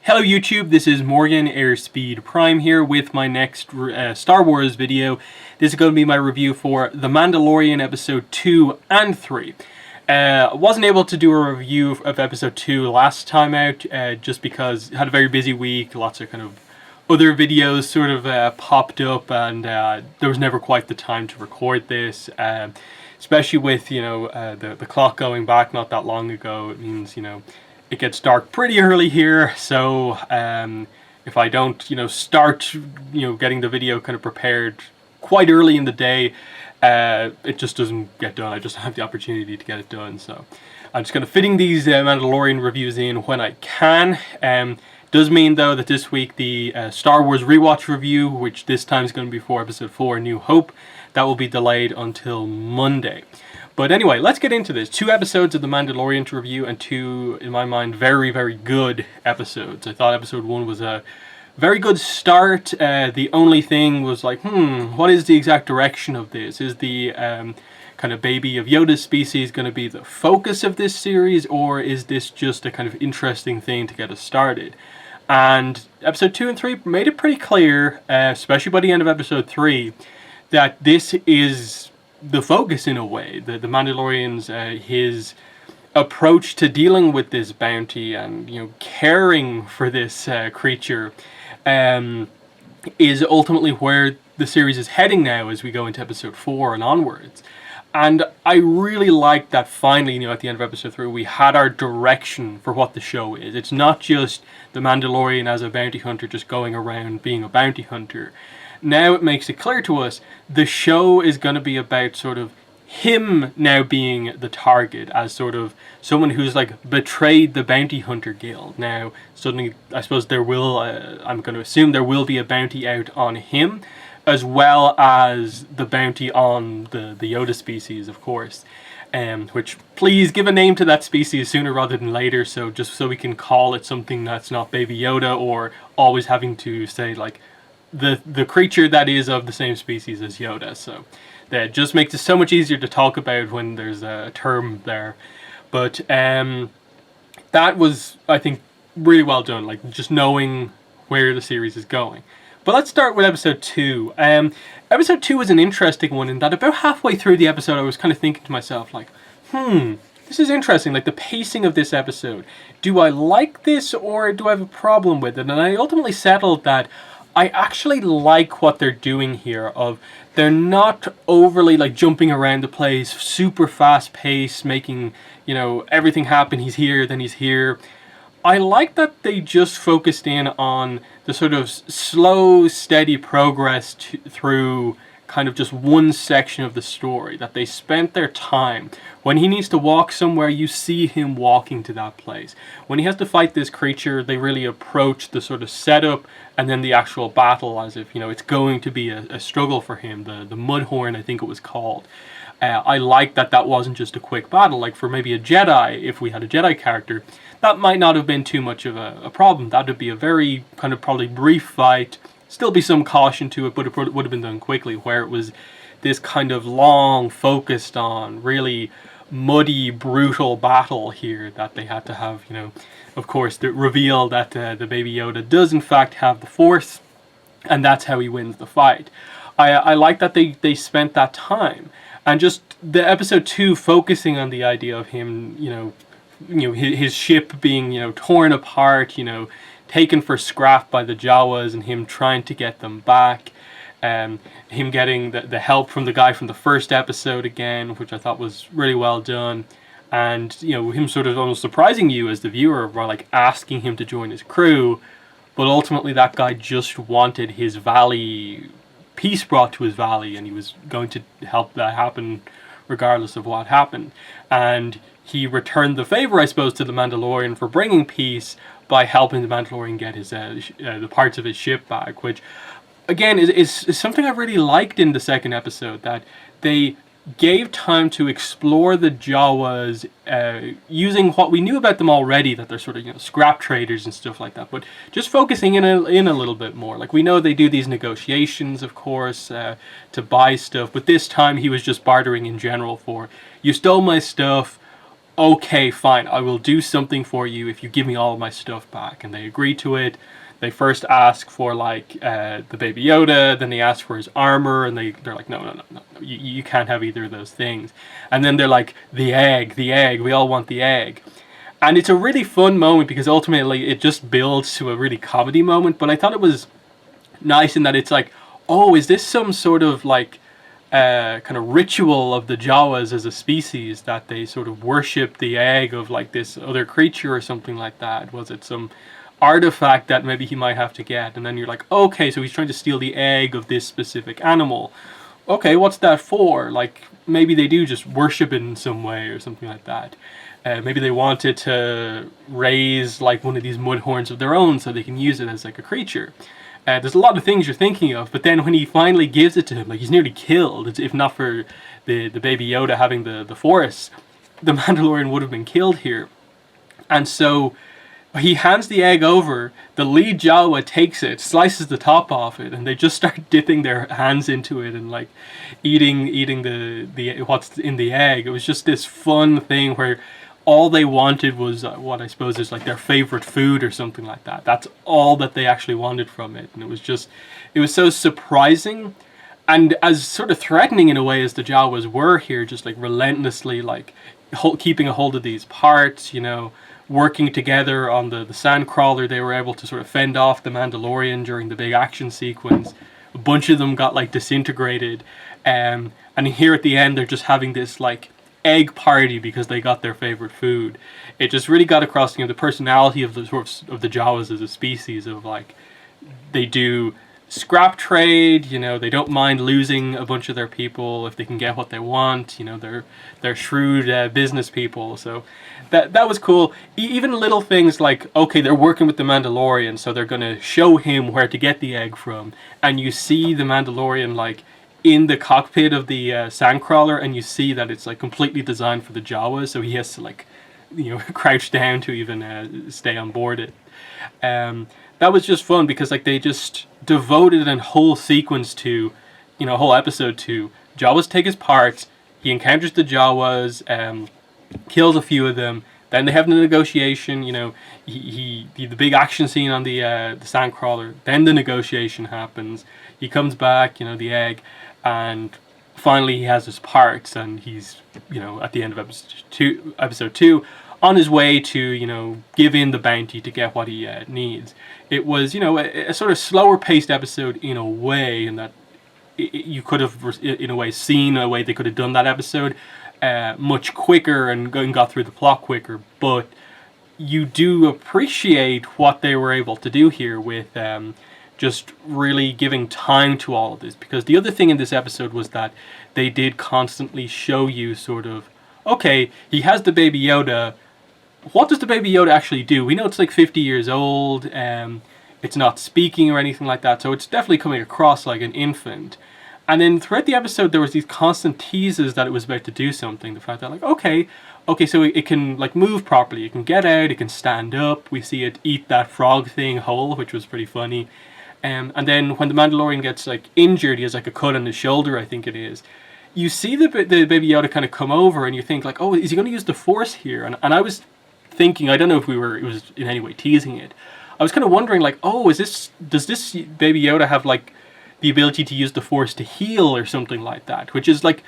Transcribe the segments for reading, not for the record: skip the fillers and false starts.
Hello YouTube, this is Morgan Airspeed Prime here with my next Star Wars video. This is going to be my review for The Mandalorian Episode 2 and 3. Wasn't able to do a review of Episode 2 last time out, just because I had a very busy week, lots of kind of other videos sort of popped up, and there was never quite the time to record this. Especially with, the clock going back not that long ago, it means, it gets dark pretty early here, so if I don't, start, getting the video kind of prepared quite early in the day, it just doesn't get done. I just have the opportunity to get it done, so I'm just kind of fitting these Mandalorian reviews in when I can. Does mean though that this week the Star Wars rewatch review, which this time is going to be for Episode 4, New Hope, that will be delayed until Monday. But anyway, let's get into this. 2 episodes of The Mandalorian to review, and 2, in my mind, very, very good episodes. I thought Episode 1 was a very good start. The only thing was like, what is the exact direction of this? Is the kind of baby of Yoda's species going to be the focus of this series, or is this just a kind of interesting thing to get us started? And Episode 2 and 3 made it pretty clear, especially by the end of Episode 3, that this is the focus in a way. The Mandalorian's his approach to dealing with this bounty and caring for this creature is ultimately where the series is heading now as we go into Episode 4 and onwards. And I really like that finally, at the end of Episode 3, we had our direction for what the show is. It's not just the Mandalorian as a bounty hunter just going around being a bounty hunter. Now it makes it clear to us the show is going to be about sort of him now being the target as sort of someone who's like betrayed the bounty hunter guild. Now suddenly I suppose there will, I'm going to assume there will be a bounty out on him, as well as the bounty on the Yoda species, of course. Which, please give a name to that species sooner rather than later, so just so we can call it something that's not Baby Yoda, or always having to say like the creature that is of the same species as Yoda. So that just makes it so much easier to talk about when there's a term there. But that was, I think, really well done, like just knowing where the series is going. But let's start with Episode 2. Episode 2 was an interesting one in that about halfway through the episode I was kind of thinking to myself like, this is interesting, like the pacing of this episode. Do I like this or do I have a problem with it? And I ultimately settled that I actually like what they're doing here. They're not overly like jumping around the place, super fast pace, making, everything happen. He's here, then he's here. I like that they just focused in on the sort of slow, steady progress through kind of just one section of the story, that they spent their time. When he needs to walk somewhere, you see him walking to that place. When he has to fight this creature, they really approach the sort of setup and then the actual battle as if, it's going to be a struggle for him. The Mudhorn, I think it was called. I like that wasn't just a quick battle. Like for maybe a Jedi, if we had a Jedi character, that might not have been too much of a problem. That would be a very kind of probably brief fight. Still be some caution to it, but it would have been done quickly, where it was this kind of long, focused on, really muddy, brutal battle here that they had to have, of course, the reveal that the Baby Yoda does in fact have the Force, and that's how he wins the fight. I like that they spent that time, and just the Episode 2 focusing on the idea of him, his ship being, torn apart, taken for scrap by the Jawas, and him trying to get them back. Him getting the help from the guy from the first episode again, which I thought was really well done. And, him sort of almost surprising you as the viewer by like asking him to join his crew. But ultimately that guy just wanted his valley, peace brought to his valley, and he was going to help that happen regardless of what happened. And he returned the favor, I suppose, to the Mandalorian for bringing peace by helping the Mandalorian get his the parts of his ship back, which again is something I really liked in the second episode, that they gave time to explore the Jawas using what we knew about them already, that they're sort of scrap traders and stuff like that, but just focusing in a little bit more. Like we know they do these negotiations, of course, to buy stuff, but this time he was just bartering in general for, you stole my stuff, okay, fine, I will do something for you if you give me all of my stuff back. And they agree to it. They first ask for like the Baby Yoda, then they ask for his armor, and they're like, no, you can't have either of those things. And then they're like, the egg, we all want the egg. And it's a really fun moment because ultimately it just builds to a really comedy moment. But I thought it was nice in that it's like, oh, is this some sort of like kind of ritual of the Jawas as a species, that they sort of worship the egg of like this other creature or something like that? Was it some artifact that maybe he might have to get? And then you're like, okay, so he's trying to steal the egg of this specific animal. Okay, what's that for? Like, maybe they do just worship it in some way or something like that. Maybe they wanted to raise like one of these mud horns of their own so they can use it as like a creature. There's a lot of things you're thinking of, but then when he finally gives it to him, like, he's nearly killed. If not for the Baby Yoda having the Force, the Mandalorian would have been killed here. And so he hands the egg over, the lead Jawa takes it, slices the top off it, and they just start dipping their hands into it and like eating the what's in the egg. It was just this fun thing where all they wanted was what I suppose is like their favorite food or something like that. That's all that they actually wanted from it. And it was so surprising and as sort of threatening in a way as the Jawas were here, just like relentlessly like keeping a hold of these parts, you know, working together on the sandcrawler. They were able to sort of fend off the Mandalorian during the big action sequence. A bunch of them got like disintegrated. And here at the end, they're just having this like egg party because they got their favorite food. It just really got across, you know, the personality of the sort of the Jawas as a species, of like they do scrap trade, you know, they don't mind losing a bunch of their people if they can get what they want. You know, they're shrewd business people. So that was cool. Even little things like, okay, they're working with the Mandalorian, so they're gonna show him where to get the egg from, and you see the Mandalorian like in the cockpit of the sandcrawler, and you see that it's like completely designed for the Jawas, so he has to like, you know, crouch down to even stay on board it. That was just fun because like they just devoted a whole sequence to, you know, a whole episode to Jawas take his parts. He encounters the Jawas, kills a few of them. Then they have the negotiation. You know, the big action scene on the sandcrawler. Then the negotiation happens. He comes back, you know, the egg, and finally he has his parts, and he's, you know, at the end of episode two, on his way to, you know, give in the bounty to get what he needs. It was, you know, a sort of slower paced episode in a way, in that you could have, in a way, seen a way they could have done that episode much quicker and got through the plot quicker. But you do appreciate what they were able to do here with just really giving time to all of this. Because the other thing in this episode was that they did constantly show you sort of, okay, he has the Baby Yoda. What does the Baby Yoda actually do? We know it's like 50 years old. It's not speaking or anything like that. So it's definitely coming across like an infant. And then throughout the episode, there was these constant teases that it was about to do something. The fact that like, okay, so it can like move properly. It can get out. It can stand up. We see it eat that frog thing whole, which was pretty funny. And then when the Mandalorian gets like injured, he has like a cut on his shoulder, I think it is. You see the Baby Yoda kind of come over, and you think like, oh, is he going to use the Force here? And I was thinking, I don't know if it was in any way teasing it. I was kind of wondering like, oh, does this Baby Yoda have like the ability to use the Force to heal or something like that? Which is like,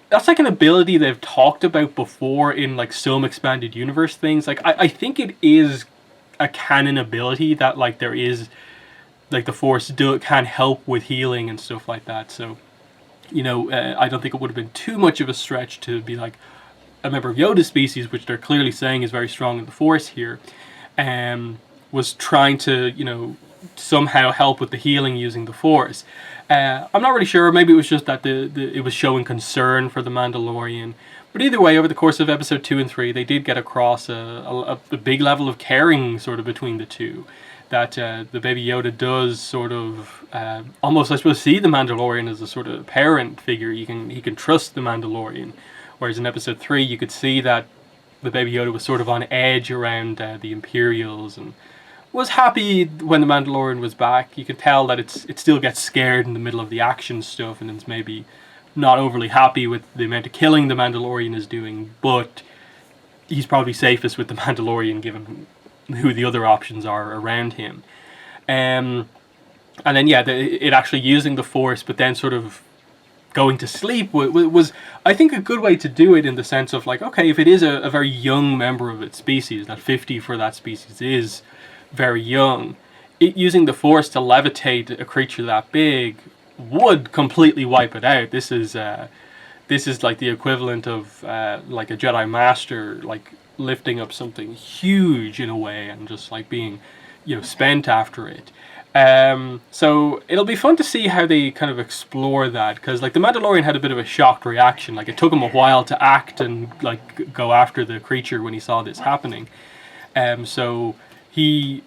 that's like an ability they've talked about before in like some expanded universe things. Like I think it is a canon ability that like there is, like the Force can help with healing and stuff like that. So, you know, I don't think it would have been too much of a stretch to be like a member of Yoda's species, which they're clearly saying is very strong in the Force here, was trying to, you know, somehow help with the healing using the Force. I'm not really sure. Maybe it was just that it was showing concern for the Mandalorian. But either way, over the course of episode 2 and 3, they did get across a big level of caring sort of between the two. That the Baby Yoda does sort of almost, I suppose, see the Mandalorian as a sort of parent figure. He can trust the Mandalorian. Whereas in episode 3, you could see that the Baby Yoda was sort of on edge around the Imperials and was happy when the Mandalorian was back. You could tell that it still gets scared in the middle of the action stuff, and it's maybe not overly happy with the amount of killing the Mandalorian is doing, but he's probably safest with the Mandalorian, given who the other options are around him. And then it actually using the Force, but then sort of going to sleep was, I think, a good way to do it, in the sense of like, okay, if it is a very young member of its species, that 50 for that species is very young, using the Force to levitate a creature that big would completely wipe it out. This is like the equivalent of like a Jedi Master like lifting up something huge in a way, and just like being, spent after it. So it'll be fun to see how they kind of explore that, because like the Mandalorian had a bit of a shocked reaction. Like, it took him a while to act and like go after the creature when he saw this happening. So he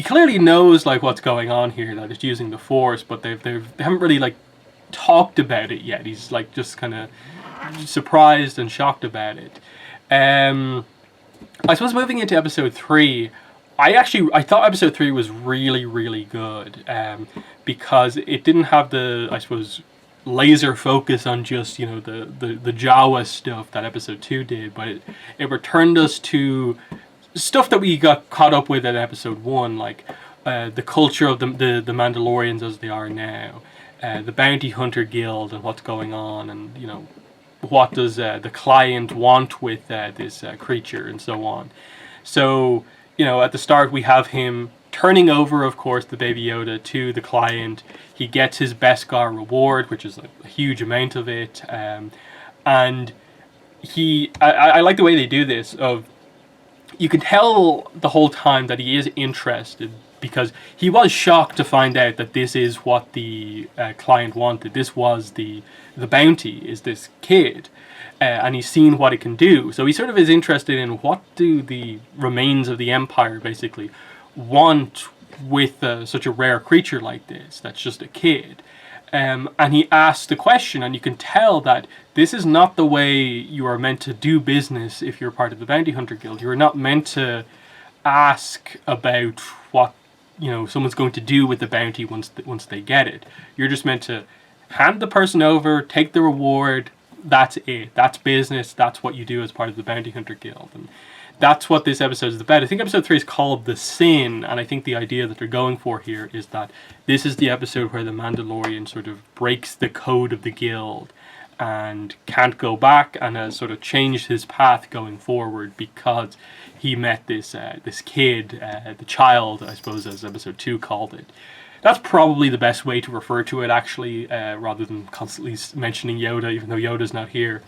clearly knows like what's going on here, that it's using the Force, but they haven't really like talked about it yet. He's like just kind of surprised and shocked about it. I suppose moving into episode 3, I thought episode 3 was really, really good, because it didn't have the, I suppose, laser focus on just, the Jawa stuff that episode 2 did, but it returned us to stuff that we got caught up with in episode 1, like the culture of the Mandalorians as they are now, the Bounty Hunter Guild and what's going on, and, what does the client want with this creature, and so on. So, at the start we have him turning over, of course, the Baby Yoda to the client. He gets his Beskar reward, which is a huge amount of it, and I like the way they do this. You can tell the whole time that he is interested, because he was shocked to find out that this is what the client wanted. This was the bounty, is this kid. And he's seen what it can do. So he sort of is interested in what do the remains of the Empire basically want with such a rare creature like this that's just a kid. And he asks the question, and you can tell that this is not the way you are meant to do business if you're part of the Bounty Hunter Guild. You are not meant to ask about what someone's going to do with the bounty once they get it. You're just meant to hand the person over, take the reward. That's it. That's business. That's what you do as part of the Bounty Hunter Guild. And that's what this episode is about. I think episode 3 is called The Sin, and I think the idea that they're going for here is that this is the episode where the Mandalorian sort of breaks the code of the guild and can't go back, and has sort of changed his path going forward because he met this kid, the child, I suppose, as episode 2 called it. That's probably the best way to refer to it, actually, rather than constantly mentioning Yoda, even though Yoda's not here.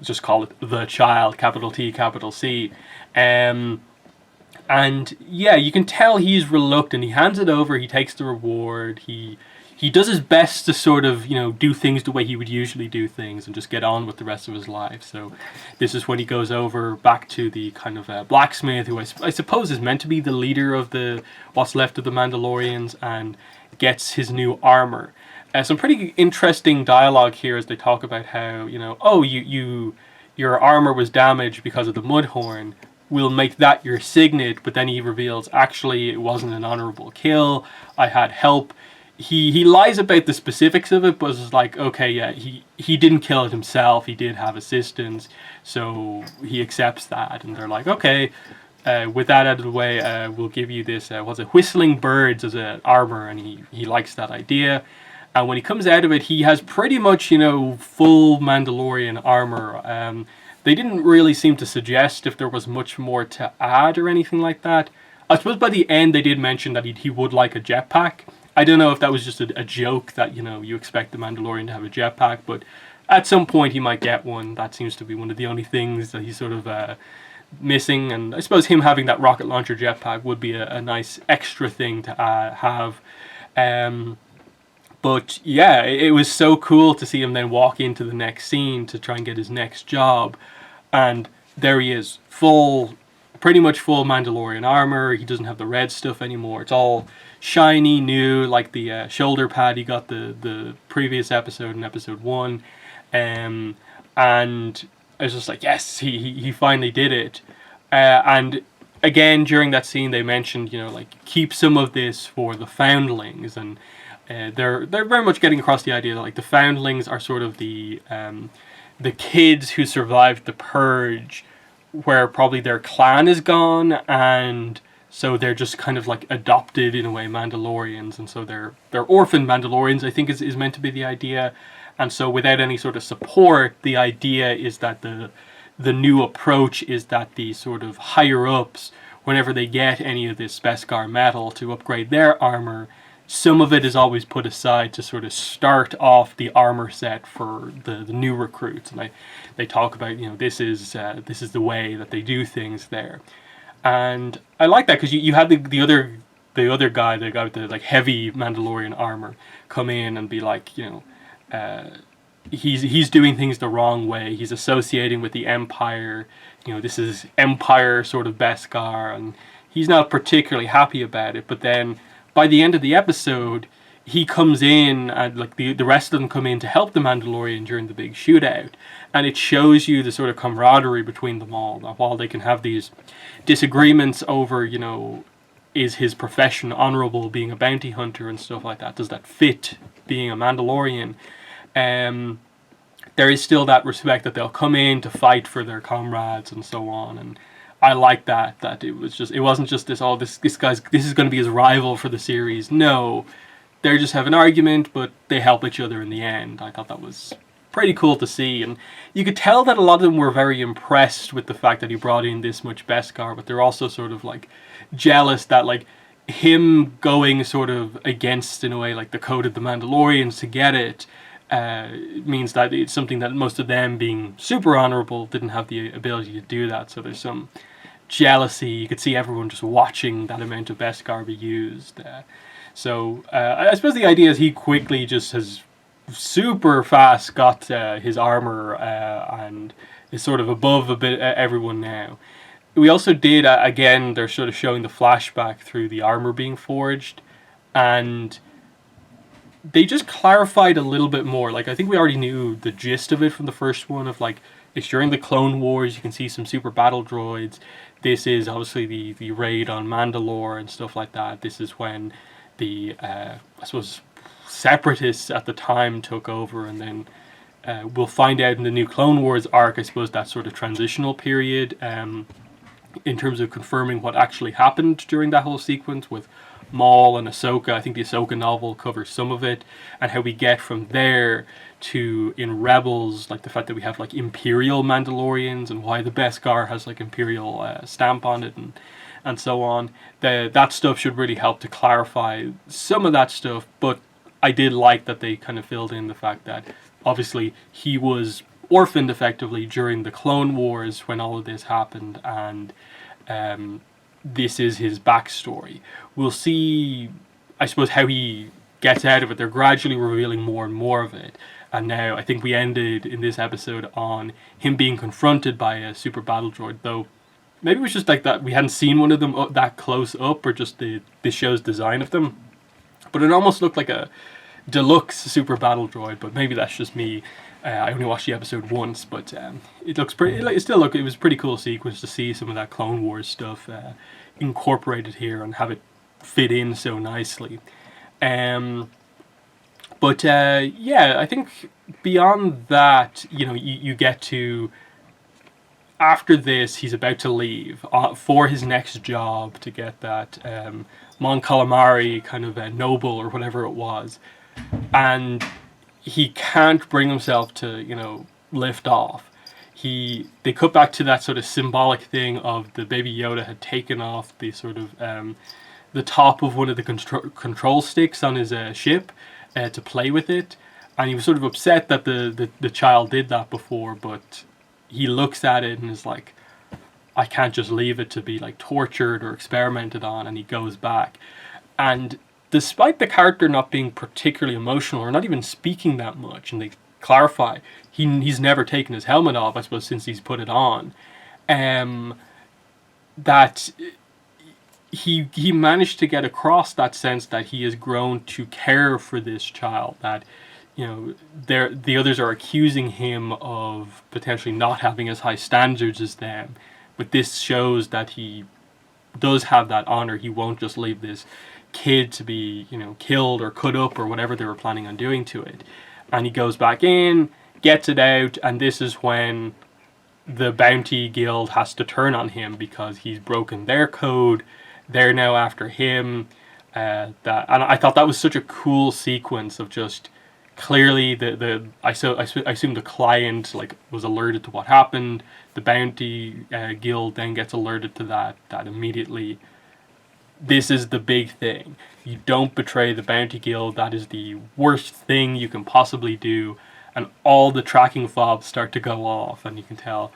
Just call it the child, capital T, capital C. And yeah, you can tell he's reluctant. He hands it over, he takes the reward, he does his best to sort of, do things the way he would usually do things and just get on with the rest of his life. So this is when he goes over back to the kind of blacksmith, who I suppose is meant to be the leader of what's left of the Mandalorians, and gets his new armor. Some pretty interesting dialogue here as they talk about how, your armor was damaged because of the Mudhorn. We'll make that your signet. But then he reveals, actually, it wasn't an honorable kill. I had help. He lies about the specifics of it, but it's like, okay, yeah, he didn't kill it himself. He did have assistance, so he accepts that. And they're like, okay, with that out of the way, we'll give you this, whistling birds as an armor, and he likes that idea. And when he comes out of it, he has pretty much, full Mandalorian armor. They didn't really seem to suggest if there was much more to add or anything like that. I suppose by the end they did mention that he would like a jetpack. I don't know if that was just a joke that, you expect the Mandalorian to have a jetpack, but at some point he might get one. That seems to be one of the only things that he's sort of missing, and I suppose him having that rocket launcher jetpack would be a nice extra thing to have. But yeah, it was so cool to see him then walk into the next scene to try and get his next job, and there he is, pretty much full Mandalorian armor. He doesn't have the red stuff anymore. It's all shiny, new, like the shoulder pad he got the previous episode in episode 1. And I was just like, yes, he finally did it. And again, during that scene, they mentioned, keep some of this for the foundlings, and they're very much getting across the idea that like the foundlings are sort of the kids who survived the purge where probably their clan is gone, and so they're just kind of like adopted in a way Mandalorians, and so they're orphan Mandalorians, I think is meant to be the idea. And so without any sort of support, the idea is that the new approach is that the sort of higher ups, whenever they get any of this Beskar metal to upgrade their armor, some of it is always put aside to sort of start off the armor set for the new recruits. And they talk about, this is the way that they do things there. And I like that because you had the other guy, the guy with the like heavy Mandalorian armor, come in and be like, he's doing things the wrong way. He's associating with the Empire. This is Empire sort of Beskar, and he's not particularly happy about it. But then by the end of the episode, he comes in, and like the rest of them come in to help the Mandalorian during the big shootout, and it shows you the sort of camaraderie between them all. That while they can have these disagreements over, is his profession honorable, being a bounty hunter and stuff like that? Does that fit being a Mandalorian? There is still that respect that they'll come in to fight for their comrades and so on. And I like that it wasn't just this is going to be his rival for the series. No, they just have an argument, but they help each other in the end. I thought that was pretty cool to see, and you could tell that a lot of them were very impressed with the fact that he brought in this much Beskar, but they're also sort of like jealous that like him going sort of against, in a way, like the code of the Mandalorians to get it means that it's something that most of them, being super honorable, didn't have the ability to do that. So there's some jealousy. You could see everyone just watching that amount of Beskar be used. So I suppose the idea is he quickly just has super fast got his armor and is sort of above a bit everyone now. We also did, again, they're sort of showing the flashback through the armor being forged, and they just clarified a little bit more. Like, I think we already knew the gist of it from the first one, of like, it's during the Clone Wars, you can see some super battle droids. This is obviously the raid on Mandalore and stuff like that. This is when the, I suppose, separatists at the time took over, and then we'll find out in the new Clone Wars arc, I suppose, that sort of transitional period in terms of confirming what actually happened during that whole sequence with Maul and Ahsoka. I think the Ahsoka novel covers some of it, and how we get from there to, in Rebels, like the fact that we have like Imperial Mandalorians and why the Beskar has like Imperial stamp on it and so on. That stuff should really help to clarify some of that stuff, but I did like that they kind of filled in the fact that obviously he was orphaned effectively during the Clone Wars when all of this happened, and this is his backstory. We'll see, I suppose, how he gets out of it. They're gradually revealing more and more of it, and now I think we ended in this episode on him being confronted by a super battle droid, though maybe it was just like that we hadn't seen one of them that close up, or just this show's design of them, but it almost looked like a deluxe super battle droid. But maybe that's just me. I only watched the episode once, but it looks pretty. It was a pretty cool sequence to see some of that Clone Wars stuff incorporated here and have it fit in so nicely. But I think beyond that, you get to, after this, he's about to leave for his next job to get that Mon Calamari kind of noble or whatever it was, and he can't bring himself to lift off. They cut back to that sort of symbolic thing of the Baby Yoda had taken off the sort of the top of one of the control sticks on his ship to play with it, and he was sort of upset that the child did that before, but he looks at it and is like, I can't just leave it to be like tortured or experimented on, and he goes back. And despite the character not being particularly emotional or not even speaking that much, and they clarify he's never taken his helmet off, I suppose, since he's put it on, that he managed to get across that sense that he has grown to care for this child, that the others are accusing him of potentially not having as high standards as them, but this shows that he does have that honor. He won't just leave this kid to be killed or cut up or whatever they were planning on doing to it. And he goes back in, gets it out, and this is when the Bounty Guild has to turn on him because he's broken their code. They're now after him. And I thought that was such a cool sequence of just clearly I assume the client like was alerted to what happened. The Bounty Guild then gets alerted to that immediately. This is the big thing. You don't betray the Bounty Guild. That is the worst thing you can possibly do. And all the tracking fobs start to go off, and you can tell,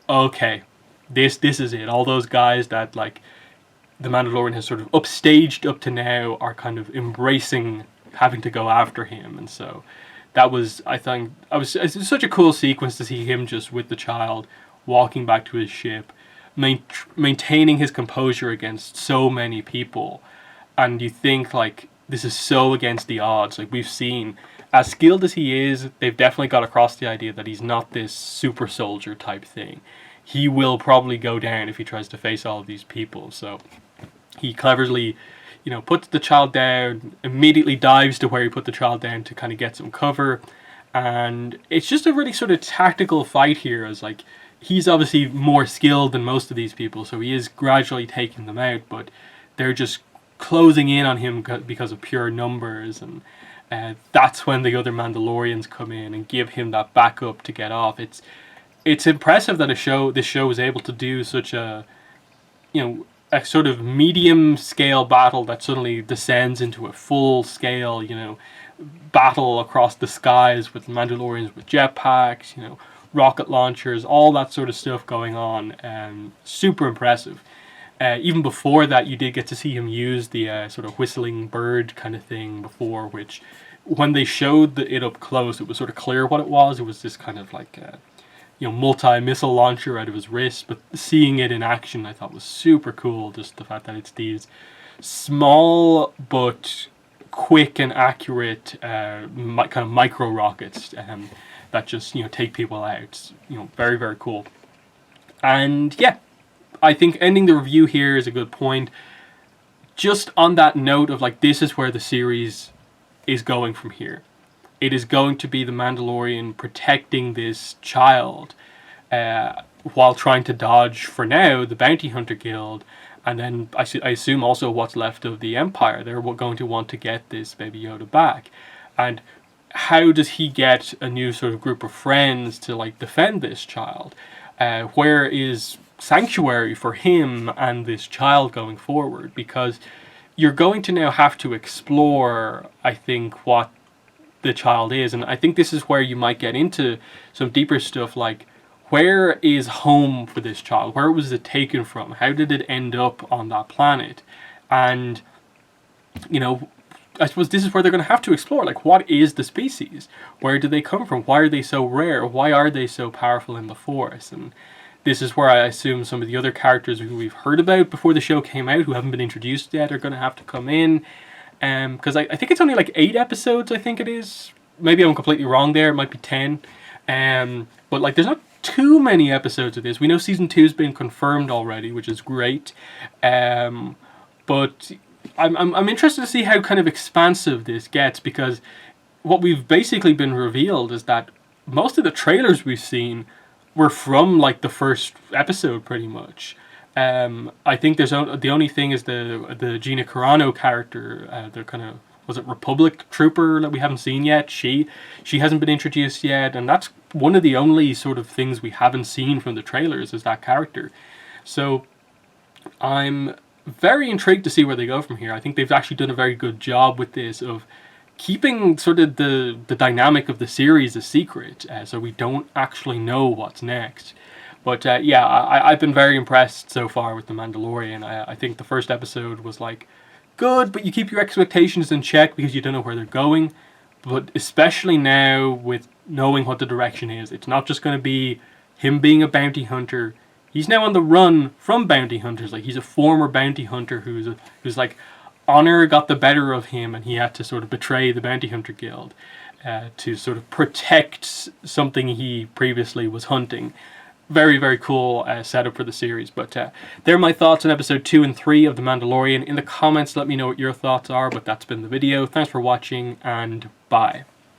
okay, this is it. All those guys that like the Mandalorian has sort of upstaged up to now are kind of embracing having to go after him. And so that was, I think, it's such a cool sequence to see him just with the child walking back to his ship, maintaining his composure against so many people. And you think like this is so against the odds. Like we've seen, as skilled as he is, they've definitely got across the idea that he's not this super soldier type thing. He will probably go down if he tries to face all of these people. So he cleverly, puts the child down, immediately dives to where he put the child down to kind of get some cover. And it's just a really sort of tactical fight here, as like he's obviously more skilled than most of these people, so he is gradually taking them out, but they're just closing in on him because of pure numbers. And that's when the other Mandalorians come in and give him that backup to get off. It's impressive that this show is able to do such a sort of medium scale battle that suddenly descends into a full scale battle across the skies with Mandalorians with jetpacks, rocket launchers, all that sort of stuff going on. Super impressive. Even before that, you did get to see him use the sort of whistling bird kind of thing before, which when they showed it up close, it was sort of clear what it was. It was this kind of like multi-missile launcher out of his wrist, but seeing it in action I thought was super cool. Just the fact that it's these small but quick and accurate kind of micro rockets that just take people out. Very, very cool. And yeah, I think ending the review here is a good point. Just on that note of like, this is where the series is going from here. It is going to be the Mandalorian protecting this child while trying to dodge, for now, the Bounty Hunter Guild. And then I assume also what's left of the Empire. They're going to want to get this Baby Yoda back. And how does he get a new sort of group of friends to like defend this child? Where is sanctuary for him and this child going forward? Because you're going to now have to explore, I think, what the child is. And I think this is where you might get into some deeper stuff like, where is home for this child? Where was it taken from? How did it end up on that planet? And, I suppose this is where they're going to have to explore, like, what is the species? Where do they come from? Why are they so rare? Why are they so powerful in the Force? And this is where I assume some of the other characters who we've heard about before the show came out, who haven't been introduced yet, are going to have to come in. Because I think it's only like 8 episodes, I think it is. Maybe I'm completely wrong there. It might be 10. But like, there's not too many episodes of this. We know season 2's been confirmed already, which is great. But I'm interested to see how kind of expansive this gets, because what we've basically been revealed is that most of the trailers we've seen were from like the first episode, pretty much. I think the only thing is the Gina Carano character, the kind of, was it Republic Trooper that we haven't seen yet? She hasn't been introduced yet, and that's one of the only sort of things we haven't seen from the trailers, is that character. So I'm very intrigued to see where they go from here. I think they've actually done a very good job with this, of keeping sort of the dynamic of the series a secret, so we don't actually know what's next. But yeah, I've been very impressed so far with The Mandalorian. I think the first episode was like good, but you keep your expectations in check because you don't know where they're going. But especially now with knowing what the direction is, it's not just going to be him being a bounty hunter. He's now on the run from bounty hunters. Like, he's a former bounty hunter who's like, honor got the better of him, and he had to sort of betray the Bounty Hunter Guild to sort of protect something he previously was hunting. Very, very cool setup for the series. But they're my thoughts on episode 2 and 3 of The Mandalorian. In the comments, let me know what your thoughts are. But that's been the video. Thanks for watching, and bye.